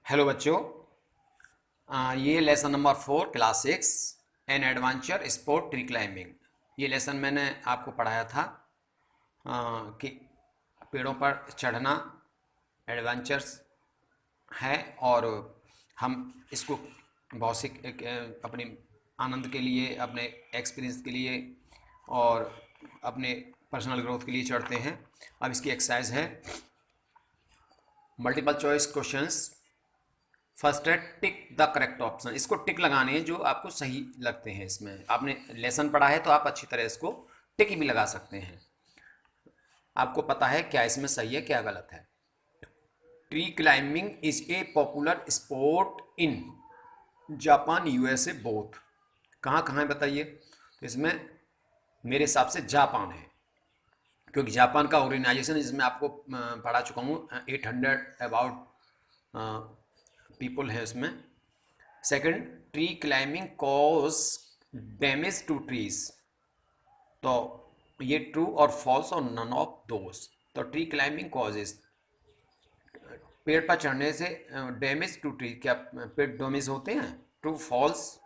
Hello बच्चों। ये lesson number 4 class 6 N adventure sport tree climbing. ये लेसन मैंने आपको पढ़ाया था कि पेड़ों पर चढ़ना एडवेंचर्स है और हम इसको बहुत सी अपने आनंद के लिए, अपने एक्सपीरियंस के लिए और अपने पर्सनल ग्रोथ के लिए चढ़ते हैं। अब इसकी एक्सरसाइज है मल्टीपल चॉइस क्वेश्चंस। फर्स्ट है टिक द करेक्ट ऑप्शन। इसको टिक लगाने हैं जो आपको सही लगते हैं। इसमें आपने लेसन पढ़ा है तो आप अच्छी तरह इसको टिक भी लगा सकते हैं। आपको पता है क्या इसमें सही है क्या गलत है। Tree climbing is A popular sport in Japan USA both. कहाँ कहाँ है बताइए। तो इसमें मेरे हिसाब से जापान है, क्योंकि जापान का ऑर्गेनाइजेशन इसमें आपको पढ़ा चुका हूँ। 800 अबाउट पीपल है इसमें। Second, tree climbing cause damage to trees. तो ये ट्रू और फॉल्स और नन ऑफ दोस। तो ट्री क्लाइंबिंग कॉजेज, पेड़ पर चढ़ने से डैमेज टू ट्री, क्या पेड़ डैमेज होते हैं? True false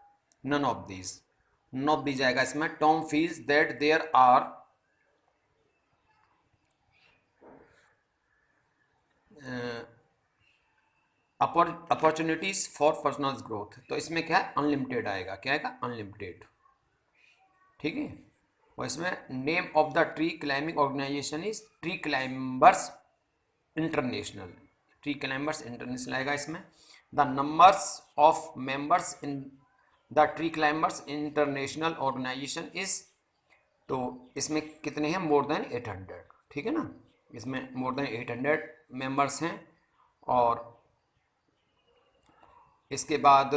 none of these. None of दी जाएगा इसमें। Tom feels that there are opportunities for personal growth. तो इसमें क्या है? अनलिमिटेड आएगा। क्या आएगा? अनलिमिटेड। ठीक है। और इसमें name of the tree climbing organisation is tree climbers international. Tree climbers international आएगा इसमें। The numbers of members in the tree climbers international organisation is. तो इसमें कितने हैं? More than 800। ठीक है ना। इसमें मोर देन 800 मेंबर्स हैं। और इसके बाद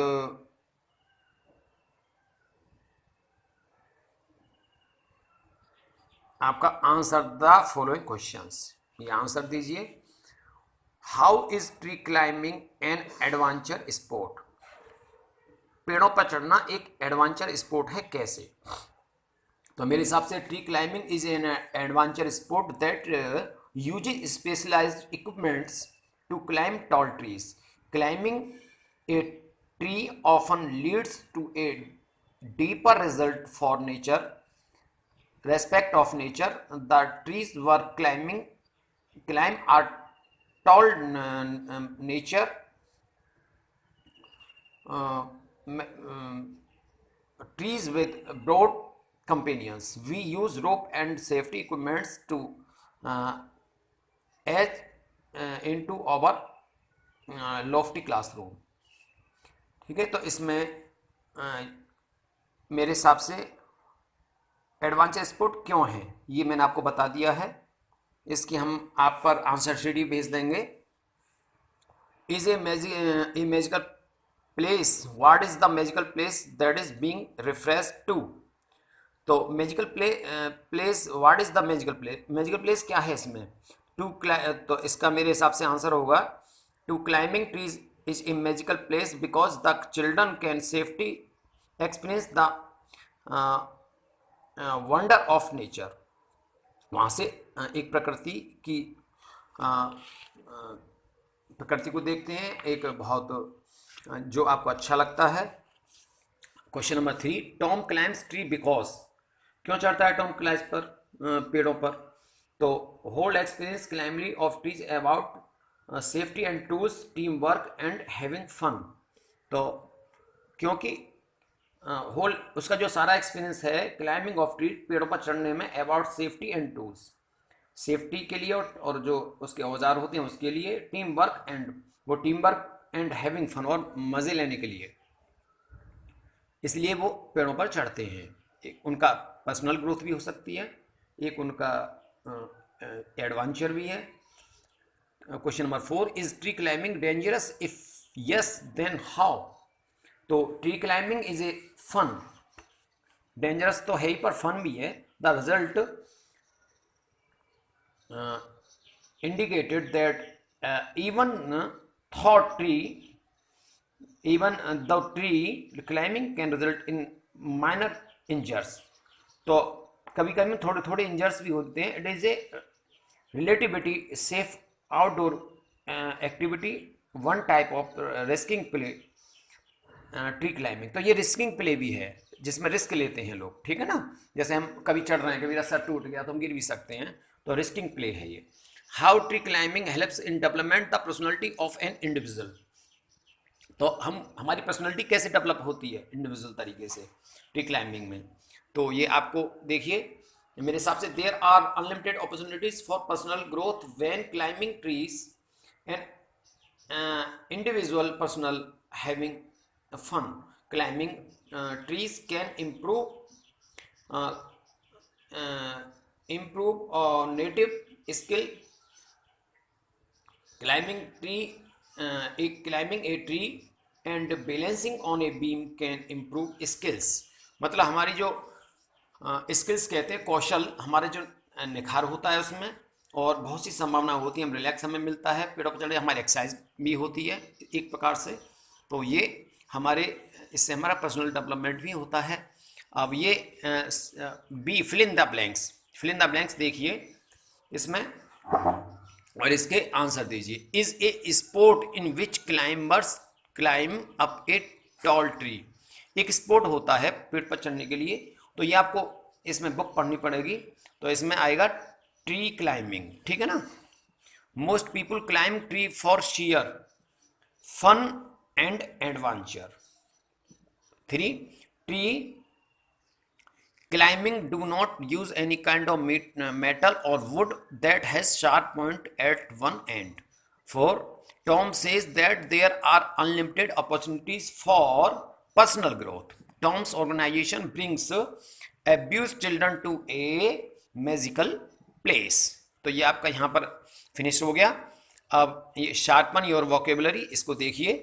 आपका आंसर द फॉलोइंग क्वेश्चंस। ये आंसर दीजिए। How is tree climbing N adventure sport? पेड़ों पर चढ़ना एक एडवेंचर स्पोर्ट है, कैसे? तो मेरे हिसाब से tree climbing is an adventure sport that uses specialised equipments to climb tall trees. Climbing a tree often leads to a deeper result for nature respect of nature. The trees were climb are tall nature uh, trees with broad companions. We use rope and safety equipments to edge into our lofty classroom. ठीक है। तो इसमें मेरे हिसाब से adventure sport क्यों है ये मैंने आपको बता दिया है। इसकी हम आप पर आंसर शीट भेज देंगे। Is a magical place. What is the magical place that is being reference to? तो magical place, what is the magical place? Magical place क्या है इसमें? तो इसका मेरे हिसाब से आंसर होगा to climbing trees is a magical place because the children can safety experience the wonder of nature. वहाँ से एक प्रकृति को देखते हैं, एक बहुत जो आपको अच्छा लगता है। Question number 3, Tom climbs tree because. क्यों चढ़ता है टॉम क्लाइम्स पर पेड़ों पर? तो hold experience climbing of trees about safety and tools, team work and having fun. तो क्योंकि होल उसका जो सारा एक्सपीरियंस है क्लाइंबिंग ऑफ ट्री, पेड़ों पर चढ़ने में, about safety and tools, safety के लिए और जो उसके औजार होते हैं उसके लिए, टीम वर्क एंड, वो team work and having fun, और मज़े लेने के लिए, इसलिए वो पेड़ों पर चढ़ते हैं। एक उनका पर्सनल ग्रोथ भी हो सकती है, एक उनका एडवेंचर भी है। Question number 4, is tree climbing dangerous? If yes then how? तो tree climbing is a fun. Dangerous तो है ही पर फन भी है। The result indicated that even thought tree even the tree climbing can result in minor injuries. तो कभी कभी थोड़े थोड़े इंजर्स भी होते हैं। It is a relativity safe outdoor activity one type of risking play, tree climbing. तो ये रिस्किंग प्ले भी है जिसमें रिस्क लेते हैं लोग, ठीक है ना। जैसे हम कभी चढ़ रहे हैं, कभी रास्ता टूट गया तो हम गिर भी सकते हैं, तो रिस्किंग प्ले है ये। How tree climbing helps in development the personality of an individual. तो हमारी पर्सनैलिटी कैसे डेवलप होती है इंडिविजुअल तरीके से ट्री क्लाइंबिंग में। तो ये आपको देखिए, मेरे हिसाब से there are unlimited opportunities for personal growth when climbing trees and individual personal having fun climbing trees can uh, improve native skill climbing a tree and balancing on a beam can improve skills। मतलब हमारी जो skills कहते हैं, कौशल, हमारे जो निखार होता है उसमें, और बहुत सी संभावना होती है, हम रिलैक्स हमें मिलता है, पेड़ों पर चढ़े हमारी एक्सरसाइज भी होती है एक प्रकार से। तो ये हमारे, इससे हमारा पर्सनल डेवलपमेंट भी होता है। अब ये B fill in the blanks, fill in the blanks देखिए इसमें और इसके आंसर दीजिए। Is a sport in which climbers climb up a tall tree. एक स्पोर्ट होता है पेड़ पर चढ़ने के लिए, तो ये आपको इसमें बुक पढ़नी पड़ेगी। तो इसमें आएगा ट्री क्लाइंबिंग, ठीक है ना। Most people climb tree for share fun and adventure. 3 tree climbing do not use any kind of metal or wood that has sharp point at one end. 4 Tom says that there are unlimited opportunities for personal growth. Tom's organization brings abused children to a magical place. तो ये आपका यहाँ पर finish हो गया। अब ये sharpen your vocabulary, इसको देखिए।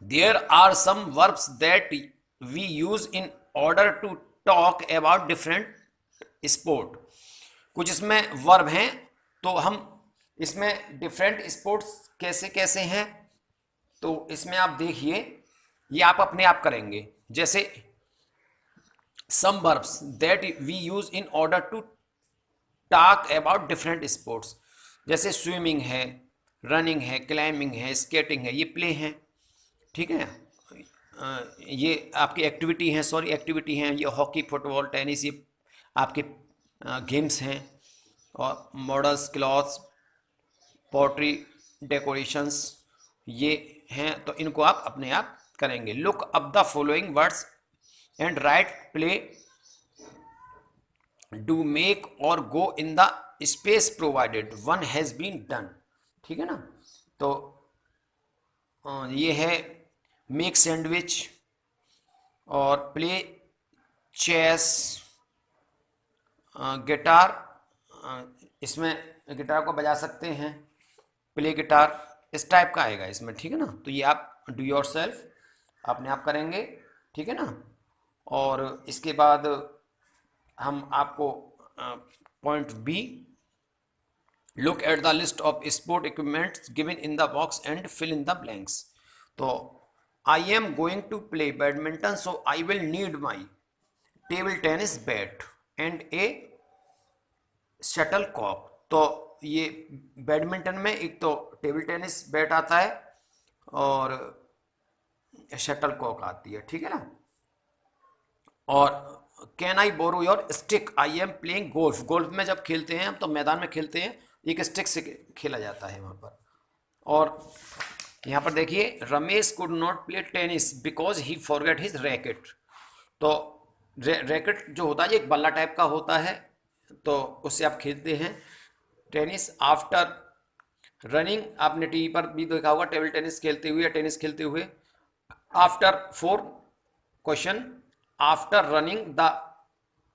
There are some verbs that we use in order to talk about different sport. कुछ इसमें वर्ब हैं, तो हम इसमें डिफरेंट स्पोर्ट्स कैसे कैसे हैं, तो इसमें आप देखिए, ये आप अपने आप करेंगे। जैसे some verbs that we use in order to talk about different sports, जैसे स्विमिंग है, रनिंग है, क्लाइंबिंग है, स्केटिंग है, ये प्ले हैं, ठीक है। ये आपकी एक्टिविटी हैं, एक्टिविटी हैं, ये हॉकी, फुटबॉल, टेनिस, ये आपके गेम्स हैं। और मॉडल्स, क्लॉथ्स, पोट्री, डेकोरेशंस, ये हैं, तो इनको आप अपने आप करेंगे। Look up the following words and write play do make और go in the space provided, one has been done, ठीक है ना। तो ये है मेक सैंडविच और प्ले चेस, गिटार, इसमें गिटार को बजा सकते हैं, प्ले गिटार, इस टाइप का आएगा इसमें, ठीक है ना। तो ये आप डू योर सेल्फ अपने आप करेंगे, ठीक है ना। और इसके बाद हम आपको point B, look at the list of sport equipments given in the box and fill in the blanks. तो I am going to play badminton, so I will need my table tennis bat and a shuttlecock। तो ये badminton में एक तो table tennis bat आता है और shuttlecock आती है, ठीक है ना। और can I borrow your stick, I am playing golf. Golf में जब खेलते हैं हम तो मैदान में खेलते हैं, एक स्टिक से खेला जाता है वहाँ पर। और यहाँ पर देखिए, Ramesh could not play tennis because he forget his racket. तो रैकेट जो होता है, एक बल्ला टाइप का होता है, तो उससे आप खेलते हैं टेनिस। आफ्टर रनिंग, आपने टीवी पर भी देखा होगा टेबल टेनिस खेलते हुए या टेनिस खेलते हुए। After 4 question, after running the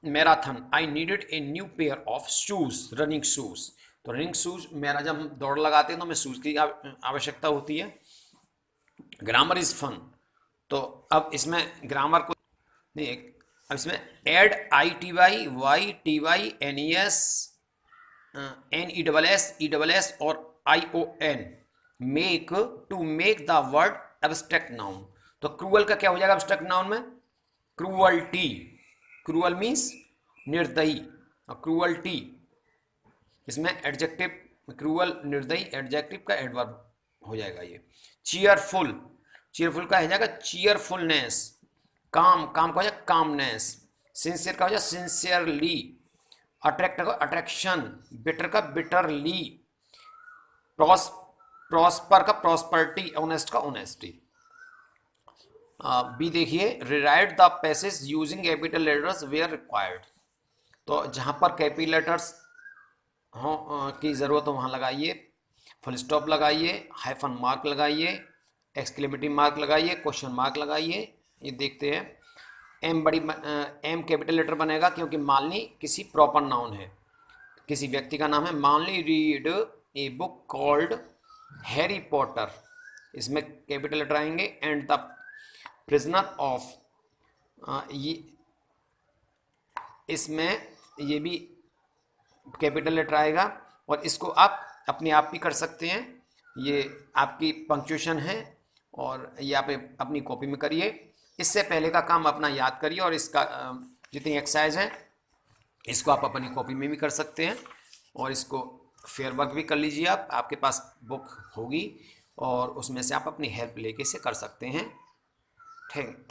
marathon I needed a new pair of shoes, running shoes. तो रनिंग शूज, मेरा जब हम दौड़ लगाते हैं तो हमें शूज की आवश्यकता होती है। ग्रामर इज फन, तो अब इसमें ग्रामर को नहीं, अब इसमें एड ITY YTY NESS और ION, make, to make the word abstract noun. तो क्रूअल का क्या हो जाएगा एब्स्ट्रैक्ट नाउन में? क्रूअल्टी। क्रूअल मीन्स निर्दयी, और क्रूअल्टी इसमें एडजेक्टिव, क्रूअल निर्दयी एडजेक्टिव का एडवर्ब हो जाएगा ये। चीयरफुल, चीयरफुल का हो जाएगा चीयरफुलनेस। काम, काम का हो जाएगा कामनेस। सिंसियर का हो जाएगा सिंसियरली। अट्रैक्ट का अट्रैक्शन। बिटर का बिटरली। प्रॉस्पर का प्रॉस्पर्टी। ऑनेस्ट का ऑनेस्टी। बी देखिए, rewrite the passage using capital letters where required. तो जहाँ पर कैपिटल लेटर्स हो की ज़रूरत हो वहाँ लगाइए, फुल स्टॉप लगाइए, हाइफन मार्क लगाइए, एक्सक्लेमेटिव मार्क लगाइए, क्वेश्चन मार्क लगाइए। ये देखते हैं। एम बड़ी एम कैपिटल लेटर बनेगा क्योंकि मालनी किसी प्रॉपर नाउन है, किसी व्यक्ति का नाम है। Malini read a book called Harry Potter, इसमें कैपिटल लेटर आएंगे। एंड द प्रिजनर ऑफ, ये इसमें ये भी कैपिटल लेटर आएगा। और इसको आप अपने आप भी कर सकते हैं, ये आपकी पंक्चुएशन है और ये आप अपनी कॉपी में करिए। इससे पहले का काम अपना याद करिए और इसका जितनी एक्सरसाइज है इसको आप अपनी कॉपी में भी कर सकते हैं और इसको फेयर वर्क भी कर लीजिए। आप, आपके पास बुक होगी और उसमें से आप अपनी हेल्प लेके इसे कर सकते हैं। थैंक